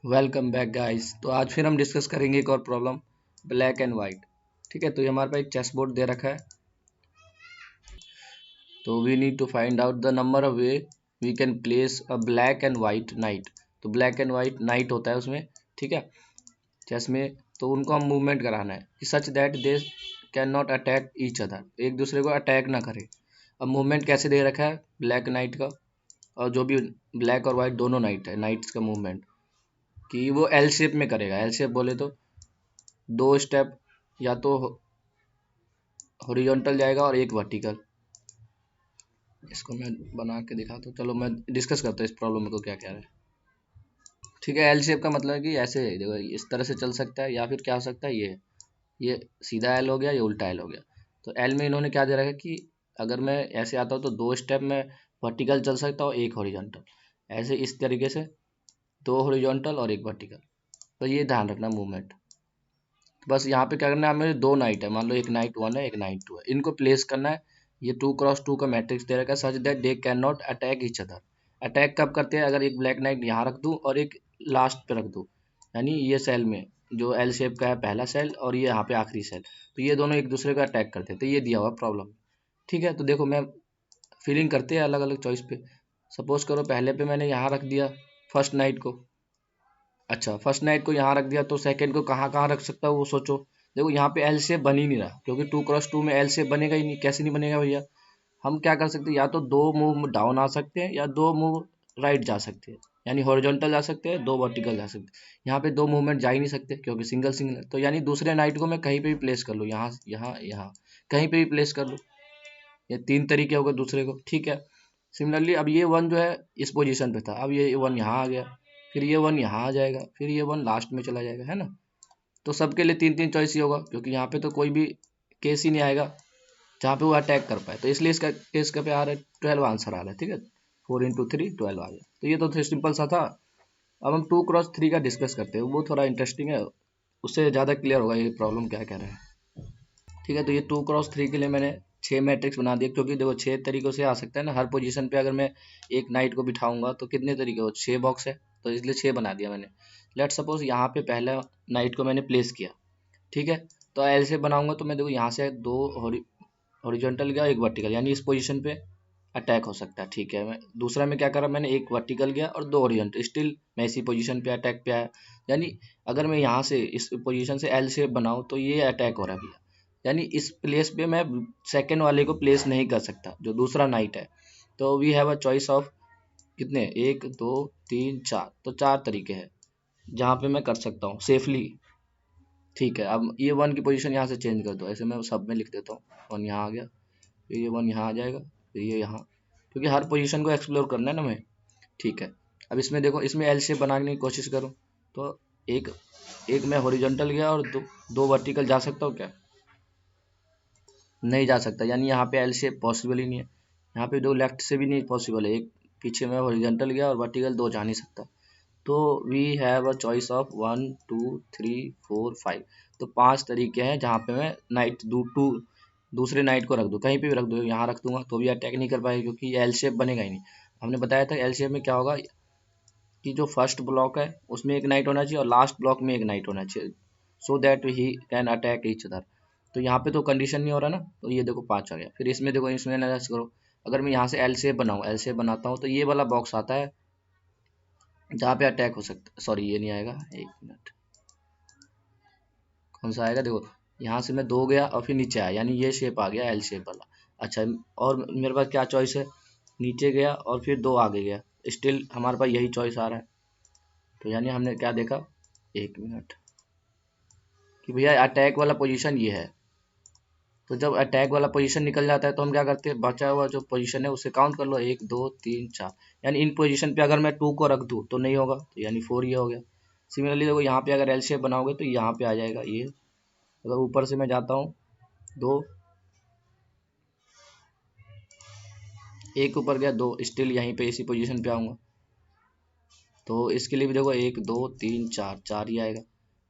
Welcome back guys. तो आज फिर हम डिस्कस करेंगे एक और प्रॉब्लम, ब्लैक एंड वाइट। ठीक है, तो ये हमारे पास एक चेस बोर्ड दे रखा है। तो we need to find out the number of way we can place a black and white knight. तो ब्लैक एंड वाइट नाइट होता है उसमें, ठीक है, चेस में। तो उनको हम मूवमेंट कराना है such that they can not attack each other, एक दूसरे को अटैक ना करे। अब मूवमेंट कैसे दे रखा है ब्लैक नाइट का, और जो भी ब्लैक और वाइट दोनों नाइट है, नाइट्स का मूवमेंट कि वो एल शेप में करेगा। एल शेप बोले तो दो स्टेप या तो हॉरिजॉन्टल जाएगा और एक वर्टिकल। इसको मैं बना के दिखाता हूँ। चलो मैं डिस्कस करता हूँ इस प्रॉब्लम को क्या क्या है। ठीक है, एल शेप का मतलब है कि ऐसे देखो इस तरह से चल सकता है, या फिर क्या हो सकता है ये सीधा एल हो गया, ये उल्टा एल हो गया। तो एल में इन्होंने क्या दे रखा है कि अगर मैं ऐसे आता हूँ तो दो स्टेप में वर्टिकल चल सकता हूँ, एक हॉरिजॉन्टल। ऐसे इस तरीके से दो हॉरिजॉन्टल और एक वर्टिकल। तो ये ध्यान रखना मूवमेंट। बस यहाँ पे क्या करना है, हमें दो नाइट है, मान लो एक नाइट 1 है एक नाइट 2 है, इनको प्लेस करना है। ये 2x2 का मैट्रिक्स दे रखा है such that they can not attack each other. Attack कब करते हैं, अगर एक ब्लैक नाइट यहाँ रख दूँ और एक लास्ट पे रख दूँ, यानी ये सेल में जो एल शेप का है पहला सेल और ये यहाँ पे आखिरी सेल, तो ये दोनों एक दूसरे का अटैक करते हैं। तो ये दिया हुआ प्रॉब्लम। ठीक है, तो देखो मैं फीलिंग करते हैं अलग अलग चॉइस पे। सपोज करो पहले पे मैंने यहाँ रख दिया फर्स्ट नाइट को। अच्छा, फर्स्ट नाइट को यहाँ रख दिया तो सेकंड को कहाँ कहाँ रख सकता हूँ वो सोचो। देखो यहाँ पे एल शेप बन ही नहीं रहा, क्योंकि 2x2 में एल शेप बनेगा ही नहीं। कैसे नहीं बनेगा भैया, हम क्या कर सकते हैं, या तो दो मूव डाउन आ सकते हैं या दो मूव राइट जा सकते हैं, यानी हॉरिजॉन्टल जा सकते हैं, दो वर्टिकल जा सकते हैं। यहाँ पे दो मूवमेंट जा ही नहीं सकते क्योंकि सिंगल सिंगल है। तो यानी दूसरे नाइट को मैं कहीं पे भी प्लेस कर लूँ, यहाँ यहाँ यहाँ कहीं पे भी प्लेस कर लूँ। ये तीन तरीके हो गए दूसरे को, ठीक है। सिमिलरली अब ये वन जो है इस पोजीशन पे था, अब ये वन यहाँ आ गया, फिर ये वन यहाँ आ जाएगा, फिर ये वन लास्ट में चला जाएगा, है ना। तो सबके लिए तीन तीन चॉइस ही होगा, क्योंकि यहाँ पे तो कोई भी केस ही नहीं आएगा जहाँ पे वो अटैक कर पाए। तो इसलिए इसका केस का पे आ रहा है 12 आंसर आ रहा है, ठीक है। 4 × 3 12 आ गया। तो ये तो सिंपल सा था। अब हम 2x3 का डिस्कस करते हैं, वो थोड़ा इंटरेस्टिंग है, उससे ज़्यादा क्लियर होगा ये प्रॉब्लम क्या कह रहे हैं। ठीक है, तो ये 2x3 के लिए मैंने 6 मैट्रिक्स बना दिया, क्योंकि देखो 6 तरीकों से आ सकता है ना। हर पोजीशन पे अगर मैं एक नाइट को बिठाऊंगा तो कितने तरीके हो, 6 बॉक्स है, तो इसलिए 6 बना दिया मैंने। लेट सपोज यहाँ पे पहला नाइट को मैंने प्लेस किया, ठीक है। तो ऐसे बनाऊंगा तो मैं देखो यहाँ से दो हॉरिजॉन्टल गया एक वर्टिकल, यानी इस पोजीशन पे अटैक हो सकता है, ठीक है। मैं दूसरा में क्या करा, मैंने एक वर्टिकल गया और दो हॉरिजॉन्टल, स्टिल मैं इसी पोजीशन पे अटैक पे आया। यानी अगर मैं यहाँ से इस पोजीशन से एल शेप बनाऊँ तो ये अटैक हो रहा है भैया, यानी इस प्लेस पे मैं सेकंड वाले को प्लेस नहीं कर सकता जो दूसरा नाइट है। तो we have a choice of कितने, 1 2 3 4, तो 4 तरीके हैं जहाँ पे मैं कर सकता हूँ सेफली। ठीक है, अब ये वन की पोजीशन यहाँ से चेंज कर दो, ऐसे मैं सब में लिख देता हूँ। वन यहाँ आ गया, फिर ये वन यहाँ आ जाएगा, फिर ये यहाँ, क्योंकि हर पोजीशन को एक्सप्लोर करना है ना हमें। ठीक है, अब इसमें देखो, इसमें एल शेप बनाने की कोशिश करूँ तो एक एक में हॉरिजॉन्टल गया और दो वर्टिकल जा सकता हूँ क्या, नहीं जा सकता। यानी यहाँ पे एल शेप पॉसिबल ही नहीं है। यहाँ पे दो लेफ्ट से भी नहीं पॉसिबल है, एक पीछे में हॉरिजॉन्टल गया और वर्टिकल दो जा नहीं सकता। तो we have a choice of 1 2 3 4 5। तो 5 तरीके हैं जहाँ पे मैं नाइट दूसरे नाइट को रख दूँ, कहीं पे भी रख दूँ, यहाँ रख दूंगा तो भी अटैक नहीं कर पाएगा, क्योंकि एल शेप बनेगा ही नहीं। हमने बताया था एल शेप में क्या होगा कि जो फर्स्ट ब्लॉक है उसमें एक नाइट होना चाहिए और लास्ट ब्लॉक में एक नाइट होना चाहिए, so that he can attack each other. तो यहाँ पे तो कंडीशन नहीं हो रहा ना, तो ये देखो 5 आ गया। फिर इसमें देखो, इसमें एनालाइज करो, अगर मैं यहाँ से एल शेप बनाऊँ, एल शेप बनाता हूँ तो ये वाला बॉक्स आता है जहाँ पे अटैक हो सकता है। सॉरी, ये नहीं आएगा, एक मिनट, कौन सा आएगा, देखो यहाँ से मैं दो गया और फिर नीचे आया, यानी ये शेप आ गया एल शेप वाला। अच्छा, और मेरे पास क्या चॉइस है, नीचे गया और फिर दो आगे गया, स्टिल हमारे पास यही चॉइस आ रहा है। तो यानी हमने क्या देखा, एक मिनट, कि भैया अटैक वाला पोजीशन ये है। तो जब अटैक वाला पोजीशन निकल जाता है तो हम क्या करते हैं, बचा हुआ जो पोजीशन है उसे काउंट कर लो, 1 2 3 4। यानी इन पोजीशन पे अगर मैं 2 को रख दूँ तो नहीं होगा, तो यानी 4 ये हो गया। सिमिलरली देखो यहाँ पे अगर एल शेप बनाओगे तो यहाँ पे आ जाएगा ये। अगर ऊपर से मैं जाता हूँ, दो, एक ऊपर गया, दो, स्टिल यहीं पे इसी पोजीशन पे आऊँगा। तो इसके लिए भी देखो 1 2 3 4, 4 ही आएगा।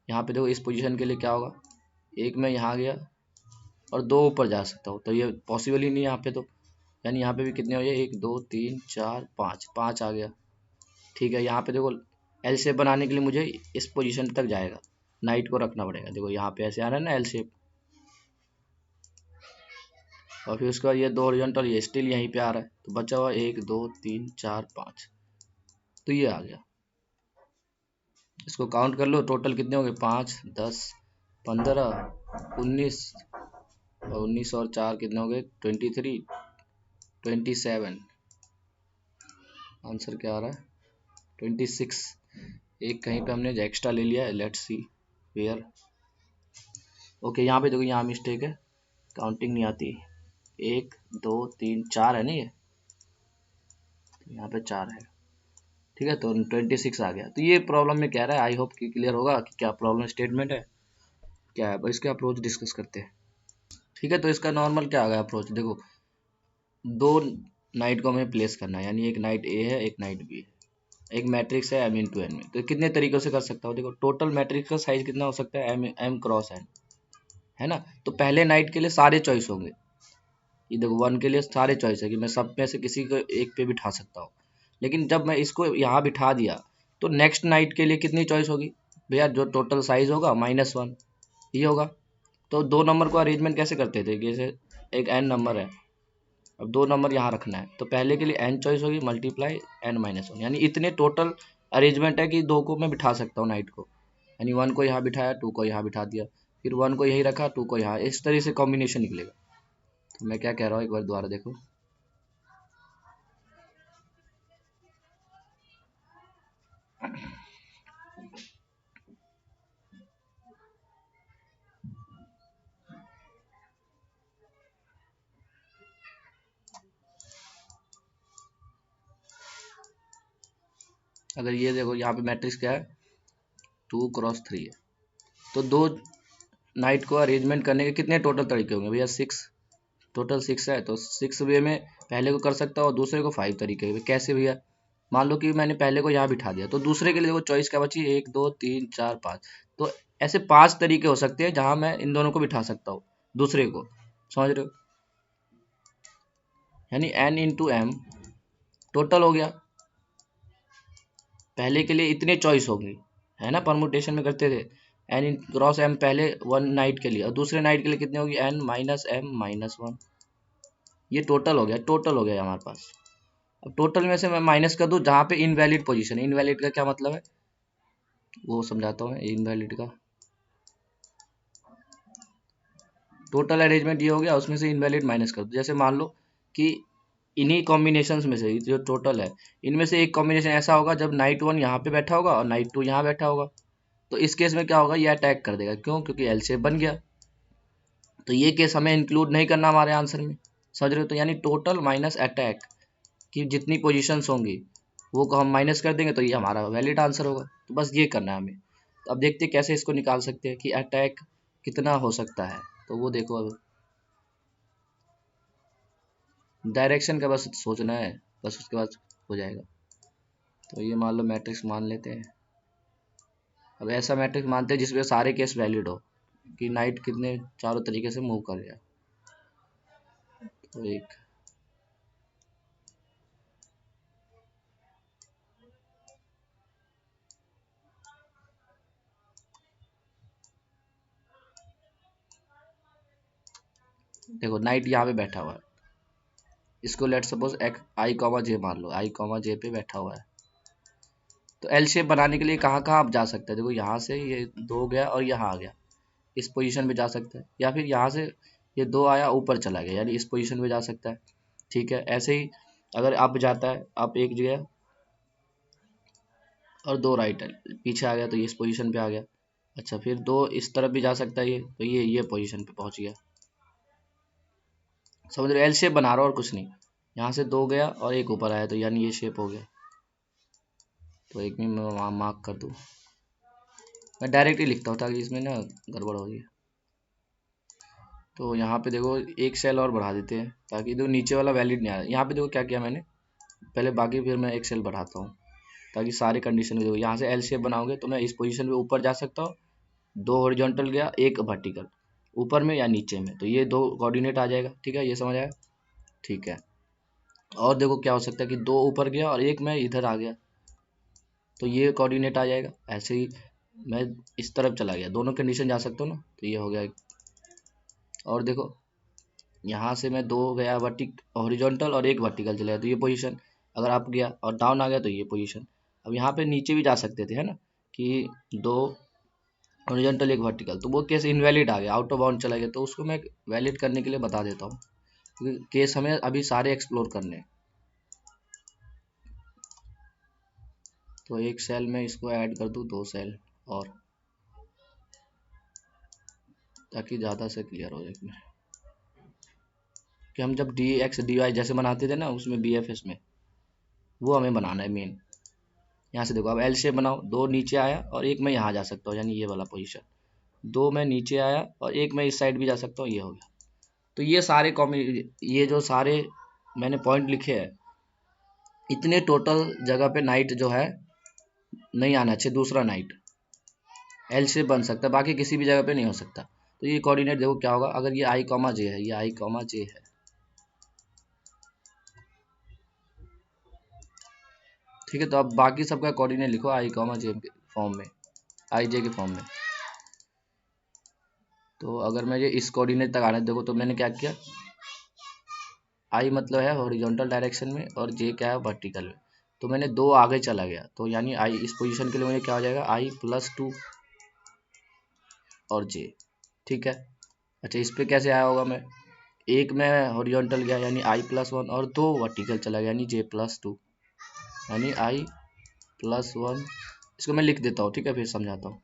यहाँ पे देखो इस पोजीशन के लिए क्या होगा, एक मैं यहाँ गया और दो ऊपर जा सकता हूँ, तो ये पॉसिबल ही नहीं है यहाँ पे। तो यानी यहाँ पे भी कितने हो गए, 1 2 3 4 5, 5 आ गया। ठीक है, यहाँ पे देखो एल शेप बनाने के लिए मुझे इस पोजीशन तक जाएगा, नाइट को रखना पड़ेगा। देखो यहाँ पे ऐसे आ रहा है ना एल शेप, और फिर उसके बाद ये दो हॉरिजॉन्टल, ये स्टिल यहीं पे आ रहा है, तो बचा हुआ 1 2 3 4 5, तो ये आ गया। इसको काउंट कर लो, टोटल कितने हो गए, 5 10 15 19, और 19 और 4 कितने हो गए, 23 27। आंसर क्या आ रहा है, 26। एक कहीं पे हमने एक्स्ट्रा ले लिया है, लेट्स सी वेयर। ओके, यहाँ पे देखो, यहाँ मिस्टेक है, काउंटिंग नहीं आती। 1 2 3 4 है ना ये, तो यहाँ पे 4 है, ठीक है, तो 26 आ गया। तो ये प्रॉब्लम में कह रहा है, आई होप कि क्लियर होगा कि क्या प्रॉब्लम स्टेटमेंट है, क्या है। इसके अप्रोच डिस्कस करते हैं, ठीक है। तो इसका नॉर्मल क्या आ गया अप्रोच, देखो दो नाइट को हमें प्लेस करना है, यानी एक नाइट ए है एक नाइट बी है, एक मैट्रिक्स है m इंटू एन में। तो कितने तरीकों से कर सकता हूँ, देखो टोटल मैट्रिक्स का साइज कितना हो सकता है, m क्रॉस n, है ना। तो पहले नाइट के लिए सारे चॉइस होंगे, ये देखो 1 के लिए सारे चॉइस है कि मैं सब में से किसी को एक पे बिठा सकता हूँ। लेकिन जब मैं इसको यहाँ बिठा दिया, तो नेक्स्ट नाइट के लिए कितनी चॉइस होगी भैया, जो टोटल साइज होगा -1 ये होगा। तो 2 नंबर को अरेंजमेंट कैसे करते थे, जैसे एक n नंबर है, अब 2 नंबर यहाँ रखना है, तो पहले के लिए n चॉइस होगी मल्टीप्लाई n-1, यानी इतने टोटल अरेंजमेंट है कि 2 को मैं बिठा सकता हूँ नाइट को, यानी 1 को यहाँ बिठाया, 2 को यहाँ बिठा दिया, फिर 1 को यही रखा, 2 को यहाँ, इस तरह से कॉम्बिनेशन निकलेगा। तो मैं क्या कह रहा हूँ, एक बार दोबारा देखो, अगर ये देखो यहाँ पे मैट्रिक्स क्या है, 2 क्रॉस 3 है, तो 2 नाइट को अरेंजमेंट करने के कितने टोटल तरीके होंगे भैया, 6, टोटल 6 है, तो 6 वे में पहले को कर सकता हूँ और दूसरे को 5 तरीके हुए। कैसे भैया, मान लो कि मैंने पहले को यहाँ बिठा दिया, तो दूसरे के लिए देखो चॉइस क्या बची, 1 2 3 4 5, तो ऐसे 5 तरीके हो सकते हैं जहां मैं इन दोनों को बिठा सकता हूँ दूसरे को, समझ रहे हो, यानी n इंटू एम टोटल हो गया। पहले के लिए इतने चॉइस होंगी, है ना, परमुटेशन में करते थे, n क्रॉस m पहले 1 नाइट के लिए, और दूसरे नाइट के लिए कितनी होगी, n माइनस m माइनस 1, ये टोटल हो गया, टोटल हो गया हमारे पास। अब टोटल में से मैं माइनस कर दूं जहाँ पे इनवैलिड पोजीशन है, इनवैलिड का क्या मतलब है वो समझाता हूँ मैं। इनवैलिड का टोटल अरेंजमेंट ये हो गया, उसमें से इनवैलिड माइनस कर दो। जैसे मान लो कि इन्हीं कॉम्बिनेशंस में से जो टोटल है, इनमें से एक कॉम्बिनेशन ऐसा होगा जब नाइट 1 यहाँ पे बैठा होगा और नाइट 2 यहाँ बैठा होगा, तो इस केस में क्या होगा, ये अटैक कर देगा, क्यों, क्योंकि एल शेप बन गया। तो ये केस हमें इंक्लूड नहीं करना हमारे आंसर में, समझ रहे हो। तो यानी टोटल माइनस अटैक की जितनी पोजीशंस होंगी वो को हम माइनस कर देंगे, तो ये हमारा वैलिड आंसर होगा। तो बस ये करना है हमें। तो अब देखते हैं कैसे इसको निकाल सकते हैं कि अटैक कितना हो सकता है। तो वो देखो, अब डायरेक्शन का बस सोचना है, बस उसके बाद हो जाएगा। तो ये मान लो मैट्रिक्स मान लेते हैं। अब ऐसा मैट्रिक्स मानते हैं जिसमें सारे केस वैलिड हो, कि नाइट कितने चारों तरीके से मूव कर रहा। तो एक देखो नाइट यहाँ पे बैठा हुआ है, इसको लेट सपोज आई कॉमा जे मान लो, आई कॉमा जे पे बैठा हुआ है। तो एल शेप बनाने के लिए कहाँ कहाँ आप जा सकते हैं, देखो यहाँ से ये 2 गया और यहाँ आ गया, इस पोजीशन पे जा सकता है, या फिर यहाँ से ये 2 आया ऊपर चला गया, यानी इस पोजीशन पे जा सकता है, ठीक है। ऐसे ही अगर अप जाता है, अप एक जगह और 2 राइट है, पीछे आ गया तो ये इस पोजीशन पे आ गया। अच्छा, फिर 2 इस तरफ भी जा सकता है, ये तो ये पोजीशन पे पहुंच गया, समझ रहे, एल शेप बना रहा और कुछ नहीं। यहाँ से 2 गया और एक ऊपर आया, तो यानी ये शेप हो गया। तो एक में मैं मार्क कर दूँ, मैं डायरेक्ट ही लिखता हूँ ताकि इसमें ना गड़बड़ हो गई। तो यहाँ पे देखो एक सेल और बढ़ा देते हैं ताकि देखो नीचे वाला वैलिड नहीं आ रहा। यहाँ पे देखो क्या किया मैंने, पहले बाकी फिर मैं एक सेल बढ़ाता हूँ ताकि सारे कंडीशन देखो। यहाँ से एल शेप बनाओगे तो मैं इस पोजीशन पे ऊपर जा सकता हूँ, 2 हॉरिजॉन्टल गया, एक वर्टिकल, ऊपर में या नीचे में, तो ये 2 कोऑर्डिनेट आ जाएगा, ठीक है, ये समझ आया, ठीक है। और देखो क्या हो सकता है कि 2 ऊपर गया और एक मैं इधर आ गया, तो ये कोऑर्डिनेट आ जाएगा। ऐसे ही मैं इस तरफ चला गया, दोनों कंडीशन जा सकता हूँ ना, तो ये हो गया। और देखो यहाँ से मैं दो गया वर्टिक हॉरिजॉन्टल और एक वर्टिकल चला गया, तो ये पोजीशन। अगर अप गया और डाउन आ गया तो ये पोजीशन। अब यहाँ पे नीचे भी जा सकते थे, है ना, कि दो हॉरिजॉन्टल एक वर्टिकल, तो वो केस इनवैलिड आ गया, आउट ऑफ बाउंड चला गया, तो उसको मैं वैलिड करने के लिए बता देता हूँ, क्योंकि केस हमें अभी सारे एक्सप्लोर करने हैं। तो एक सेल में इसको ऐड कर दूँ, दो सेल और, ताकि ज़्यादा से क्लियर हो जाए कि हम जब डी एक्स डी वाई जैसे बनाते थे ना उसमें बी एफ एस में, वो हमें बनाना है मेन। यहाँ से देखो अब एल शेप बनाओ, दो नीचे आया और एक मैं यहाँ जा सकता हूँ, यानी ये वाला पोजीशन। दो मैं नीचे आया और एक मैं इस साइड भी जा सकता हूँ, ये हो गया। तो ये सारे ये जो सारे मैंने पॉइंट लिखे हैं, इतने टोटल जगह पे नाइट जो है नहीं आना चाहिए, दूसरा नाइट एल शेप बन सकता है, बाकी किसी भी जगह पे नहीं हो सकता। तो ये कोऑर्डिनेट देखो क्या होगा, अगर ये आई कॉमा जे है, ये आई कॉमा जे है, ठीक है। तो अब बाकी सबका कोऑर्डिनेट लिखो आई कॉमा जे के फॉर्म में, आई जे के फॉर्म में। तो अगर मुझे इस कोऑर्डिनेट तक आना है, देखो तो मैंने क्या किया, आई मतलब है हॉरिजॉन्टल डायरेक्शन में और जे क्या है वर्टिकल में, तो मैंने दो आगे चला गया, तो यानी आई इस पोजीशन के लिए मुझे क्या हो जाएगा, आई +2 और जे, ठीक है। अच्छा इस पे कैसे आया होगा, मैं एक में हॉरिजॉन्टल गया यानी I+1 और दो वर्टिकल चला गया यानी J+2, यानी I+1। इसको मैं लिख देता हूँ, ठीक है, फिर समझाता हूँ,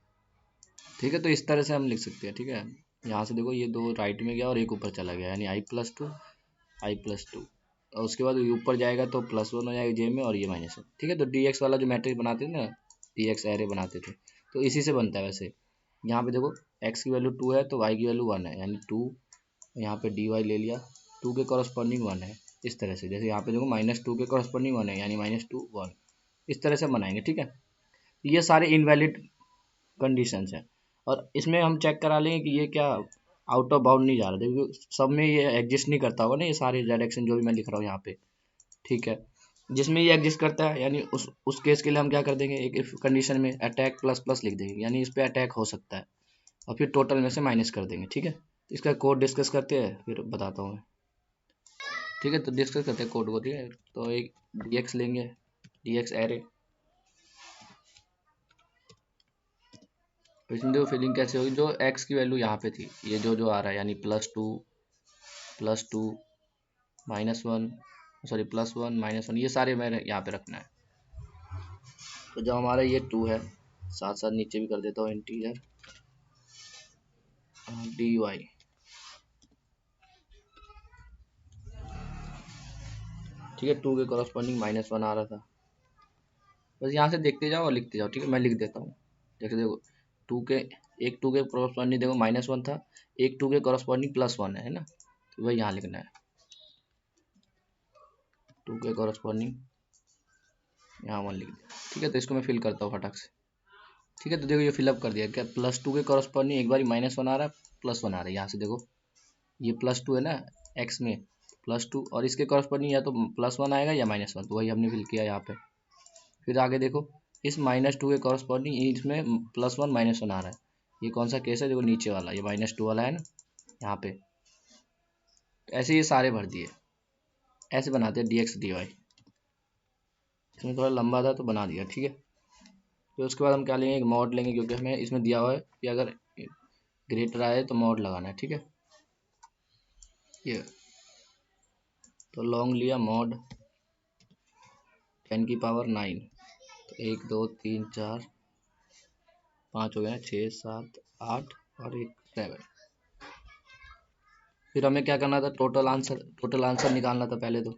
ठीक है। तो इस तरह से हम लिख सकते हैं, ठीक है। यहाँ से देखो ये दो राइट में गया और एक ऊपर चला गया, यानी I+2 और उसके बाद ये ऊपर जाएगा तो +1 हो जाएगा जे में और ये -1, ठीक है। तो डी एक्स वाला जो मैट्रिक्स बनाते थे ना, डी एक्स एरे बनाते थे, तो इसी से बनता है वैसे। यहाँ पे देखो एक्स की वैल्यू 2 है तो वाई की वैल्यू 1 है, यानी 2, यहाँ पे डी वाई ले लिया, 2 के कॉरस्पॉन्डिंग 1 है, इस तरह से। जैसे यहाँ पे देखो -2 के कॉरस्पॉन्डिंग 1 है, यानी -2 1, इस तरह से बनाएंगे, ठीक है। ये सारे इनवैलिड कंडीशंस हैं और इसमें हम चेक करा लेंगे कि ये क्या आउट ऑफ बाउंड नहीं जा रहा, क्योंकि सब में ये एग्जिस्ट नहीं करता होगा ना, ये सारे डायरेक्शन जो भी मैं लिख रहा हूँ यहाँ पे, ठीक है। जिसमें ये एग्जिस्ट करता है यानी उस केस के लिए हम क्या कर देंगे, एक इफ कंडीशन में अटैक ++ लिख देंगे, यानी इस पे अटैक हो सकता है, और फिर टोटल में से माइनस कर देंगे, ठीक है। इसका कोड डिस्कस करते हैं फिर बताता हूँ मैं, ठीक है। तो डिस्कस करते हैं कोड को, ठीक है। तो एक dx लेंगे, dx एरे, तो इसमें देखो फिलिंग कैसे होगी, जो x की वैल्यू यहाँ पे थी, ये जो जो आ रहा है यानी +2 -1, सॉरी +1 -1, ये सारे मैंने यहाँ पे रखना है। तो जब हमारा ये 2 है, साथ साथ नीचे भी कर देता हूँ इंटीजर dy, ठीक है। 2 के कॉरस्पॉन्डिंग -1 आ रहा था, बस यहाँ से देखते जाओ और लिखते जाओ, ठीक है। मैं लिख देता हूँ, जैसे देखो 2 के, एक 2 के कॉरस्पॉन्डिंग देखो -1 था, एक 2 के कॉरस्पॉन्डिंग +1 है ना, तो वही यहाँ लिखना है, 2 के कॉरस्पॉन्डिंग यहाँ 1 लिख दिया, ठीक है। तो इसको मैं फिल करता हूँ फटाक से, ठीक है। तो देखो ये फिलअप कर दिया, क्या +2 के कॉरस्पॉन्डिंग एक बार -1 आ रहा है, +1 आ रहा है, यहाँ से देखो ये +2 है ना एक्स में, +2 और इसके कॉरस्पॉन्डिंग या तो +1 आएगा या -1, तो वही हमने फिल किया यहाँ पे। फिर आगे देखो इस -2 के कॉरस्पॉन्डिंग इसमें +1 -1 आ रहा है, ये कौन सा केस है, देखो नीचे वाला ये -2 वाला है ना यहाँ पे। तो ऐसे ये सारे भर दिए, ऐसे बनाते हैं dx dy, इसमें थोड़ा लंबा था तो बना दिया, ठीक है। तो उसके बाद हम क्या लेंगे, एक मॉड लेंगे, क्योंकि हमें इसमें दिया हुआ है कि अगर ग्रेटर आए तो मॉड लगाना है, ठीक है। ये तो लॉन्ग लिया मॉड 10⁹ तो 1 2 3 4 5 हो गया, 6 7 8 और एक 7। फिर हमें क्या करना था, टोटल आंसर निकालना था पहले तो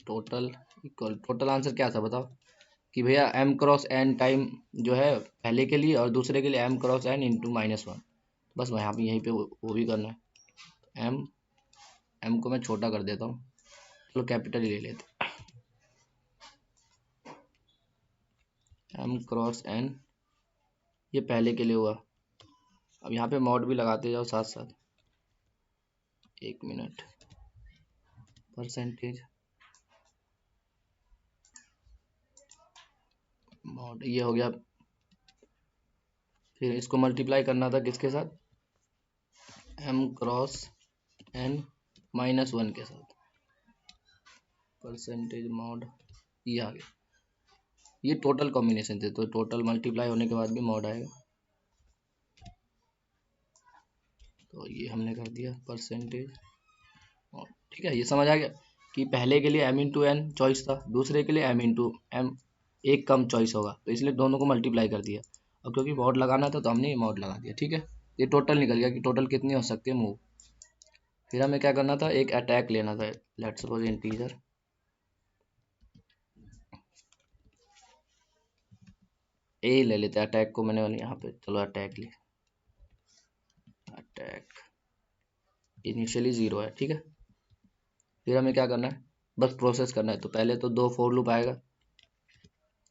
टोटल इक्वल, टोटल आंसर क्या था बताओ, कि भैया m×n टाइम जो है पहले के लिए और दूसरे के लिए m×n इंटू -1, बस यहाँ पे यहीं पे वो भी करना है। m को मैं छोटा कर देता हूँ, चलो कैपिटल ही ले लेते, m×n, ये पहले के लिए हुआ। अब यहाँ पे मॉड भी लगाते जाओ साथ साथ, 1 मिनट, परसेंटेज मॉड, ये हो गया। फिर इसको मल्टीप्लाई करना था किसके साथ, m क्रॉस n माइनस 1 के साथ, परसेंटेज मॉड, ये आ गया। ये टोटल कॉम्बिनेशन थे, तो टोटल मल्टीप्लाई होने के बाद भी मॉड आएगा। तो ये हमने कर दिया परसेंटेज मॉड। ठीक है, ये समझ आ गया कि पहले के लिए m इंटू एन चॉइस था, दूसरे के लिए m इंटू एम एक कम चॉइस होगा, तो इसलिए दोनों को मल्टीप्लाई कर दिया। और क्योंकि मॉड लगाना था तो हमने ये मॉड लगा दिया। ठीक है, ये टोटल निकल गया कि टोटल कितनी हो सकती है मूव। फिर हमें क्या करना था, एक अटैक लेना था, लेट्स सपोज इंटीजर ए ले लेते हैं। अटैक को मैंने यहाँ पे, चलो अटैक ले, अटैक इनिशियली 0 है। ठीक है, फिर हमें क्या करना है, बस प्रोसेस करना है। तो पहले तो दो फोर लूप आएगा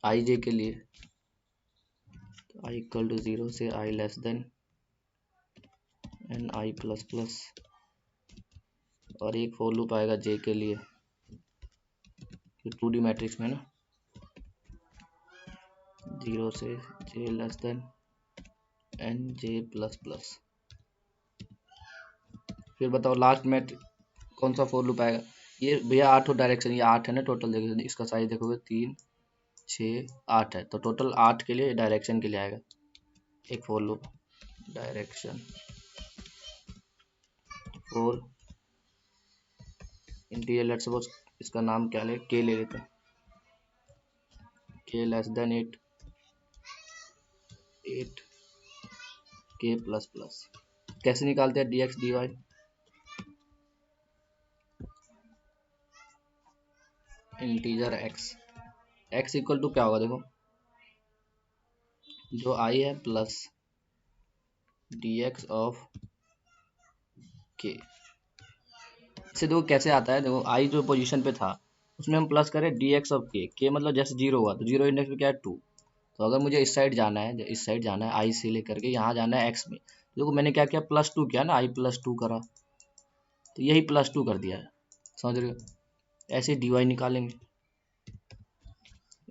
आई जे के लिए, तो आई इक्वल टू 0 से आई लेस देन एन आई प्लस प्लस, और एक फोर लूप आएगा जे के लिए, 2D मैट्रिक्स में ना, 0 से j less than n j plus plus. फिर बताओ लास्ट में कौन सा फोर लूप आएगा। ये भैया 8 डायरेक्शन, ये 8 है ना टोटल, देखो इसका साइज देखोगे 3 6 8 है, तो टोटल 8 के लिए डायरेक्शन के लिए आएगा एक for loop. Direction four integer, let's suppose इसका नाम क्या ले, के ले लेते हैं, के लेस देन 8 के प्लस प्लस। कैसे निकालते हैं d x d y, integer x equal to क्या होगा, देखो जो आई है प्लस डी एक्स ऑफ के। इससे देखो कैसे आता है, देखो आई जो पोजीशन पे था उसमें हम प्लस करें डी एक्स ऑफ के मतलब जैसे 0 हुआ तो 0 इंडेक्स पे क्या है 2। तो अगर मुझे इस साइड जाना है, इस साइड जाना है आई से लेकर के यहाँ जाना है एक्स में, देखो मैंने क्या किया, प्लस 2 किया ना, आई प्लस 2 करा, तो यही प्लस 2 कर दिया है, समझ रहे हो। ऐसे डी वाई निकालेंगे,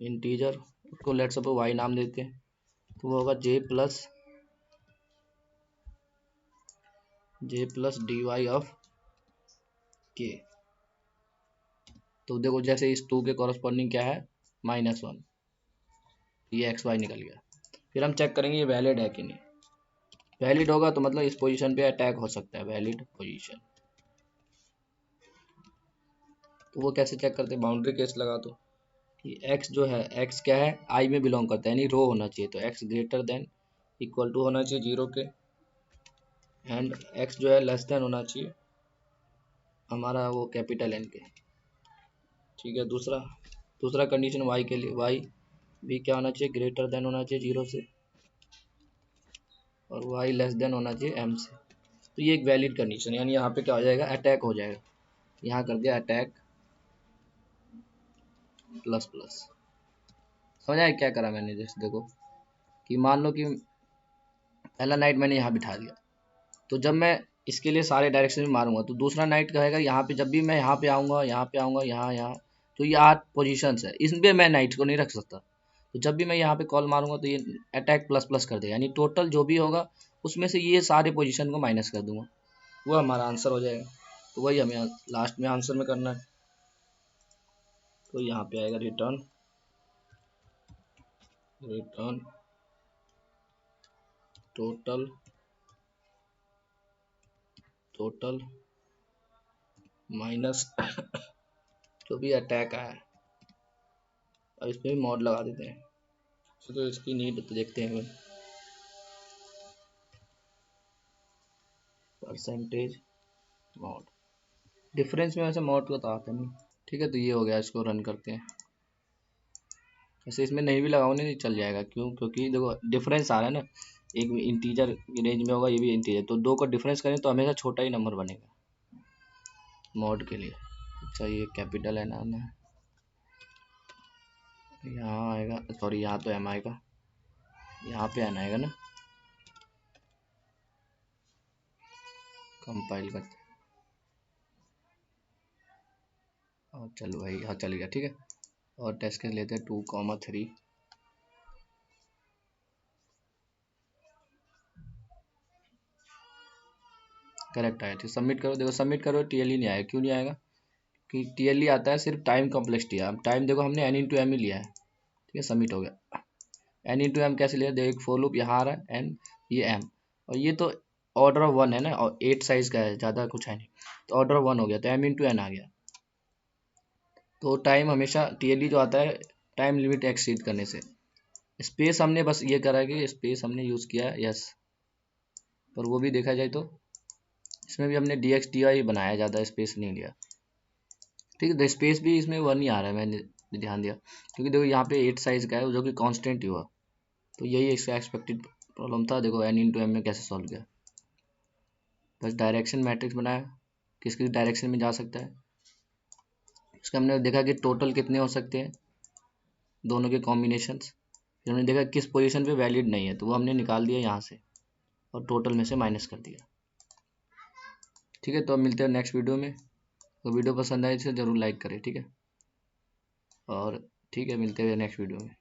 इंटीजर उसको लेट्स सपोज वाई नाम देते हैं, तो वो होगा जे प्लस डी वाई ऑफ के। तो देखो जैसे इस 2 के कॉरस्पॉन्डिंग क्या है, -1, ये एक्स वाई निकल गया। फिर हम चेक करेंगे ये वैलिड है कि नहीं, वैलिड होगा तो मतलब इस पोजीशन पे अटैक हो सकता है, वैलिड पोजीशन। तो वो कैसे चेक करते हैं, बाउंड्री केस लगा दो कि x जो है, x क्या है, i में बिलोंग करता है, यानी रो होना चाहिए, तो x greater than equal to होना चाहिए 0 के, एंड x जो है लेस देन होना चाहिए हमारा वो कैपिटल N के। ठीक है, दूसरा कंडीशन y के लिए, y भी क्या होना चाहिए, ग्रेटर देन होना चाहिए 0 से, और y लेस देन होना चाहिए m से। तो ये एक वैलिड कंडीशन है, यानी यहाँ पे क्या हो जाएगा, अटैक हो जाएगा। यहाँ कर दिया अटैक प्लस प्लस। समझ आया क्या करा मैंने, जैसे देखो कि मान लो कि पहला नाइट मैंने यहाँ बिठा दिया, तो जब मैं इसके लिए सारे डायरेक्शन में मारूंगा तो दूसरा नाइट कहेगा यहाँ पे, जब भी मैं यहाँ पे आऊँगा, यहाँ, तो ये 8 पोजीशंस है, इसमें मैं नाइट को नहीं रख सकता। तो जब भी मैं यहाँ पे कॉल मारूंगा तो ये अटैक प्लस प्लस कर देगा, यानी टोटल जो भी होगा उसमें से ये सारे पोजीशन को माइनस कर दूंगा, वो हमारा आंसर हो जाएगा। तो वही हमें लास्ट में आंसर में करना है। तो यहाँ पे आएगा रिटर्न टोटल माइनस जो भी अटैक आया है। अब इस पर भी मॉड लगा देते हैं, तो इसकी नीड तो देखते हैं, परसेंटेज मॉड। डिफरेंस में वैसे मॉड तो आता नहीं। ठीक है, तो ये हो गया, इसको रन करते हैं। वैसे इसमें नहीं भी लगाओ नहीं चल जाएगा, क्यों, क्योंकि देखो डिफरेंस आ रहा है ना, एक इंटीजर रेंज में होगा, ये भी इंटीजर, तो दो का डिफरेंस करें तो हमेशा छोटा ही नंबर बनेगा मॉड के लिए। अच्छा ये कैपिटल है ना आना है, यहाँ आएगा, सॉरी यहाँ तो एम आएगा, यहाँ पे आना आएगा ना, कंपाइल करते हैं, और चलो भाई हाँ चल गया। ठीक है, और टेस्ट कर लेते हैं 2,3 करेक्ट आया। ठीक, सबमिट करो। देखो सबमिट करो, टीएलई नहीं आएगा। क्यों नहीं आएगा? कि टीएलई आता है सिर्फ टाइम कॉम्प्लेक्सिटी। अब टाइम देखो हमने एन इंटू एम ही लिया है। ठीक है, सबमिट हो गया। एन इंटू एम कैसे लिया? देखो एक फोर लूप यहाँ आ रहा है एन, ये एम, और ये तो ऑर्डर ऑफ 1 है ना, और 8 साइज का है, ज़्यादा कुछ है नहीं, तो ऑर्डर ऑफ 1 हो गया, तो एम इंटू एन आ गया। तो टाइम हमेशा टीएलई जो आता है टाइम लिमिट एक्सीड करने से। स्पेस हमने बस ये करा है कि स्पेस हमने यूज़ किया है, यस, पर वो भी देखा जाए तो इसमें भी हमने डी एक्स डी वाई बनाया, ज़्यादा स्पेस नहीं लिया। ठीक है, स्पेस भी इसमें 1 ही आ रहा है, मैंने ध्यान दिया, क्योंकि देखो यहाँ पे 8 साइज का है जो कि कांस्टेंट ही हुआ। तो यही इसका एक्सपेक्टेड प्रॉब्लम था। देखो एन इंटू एम में कैसे सॉल्व किया। बस डायरेक्शन मैट्रिक्स बनाया, किस किस डायरेक्शन में जा सकता है। इसका हमने देखा कि टोटल कितने हो सकते हैं दोनों के कॉम्बिनेशंस। फिर हमने देखा किस पोजीशन पे वैलिड नहीं है, तो वो हमने निकाल दिया यहाँ से और टोटल में से माइनस कर दिया। ठीक है, तो अब मिलते हैं नेक्स्ट वीडियो में। तो वीडियो पसंद आए तो ज़रूर लाइक करें, ठीक है, और ठीक है, मिलते हैं नेक्स्ट वीडियो में।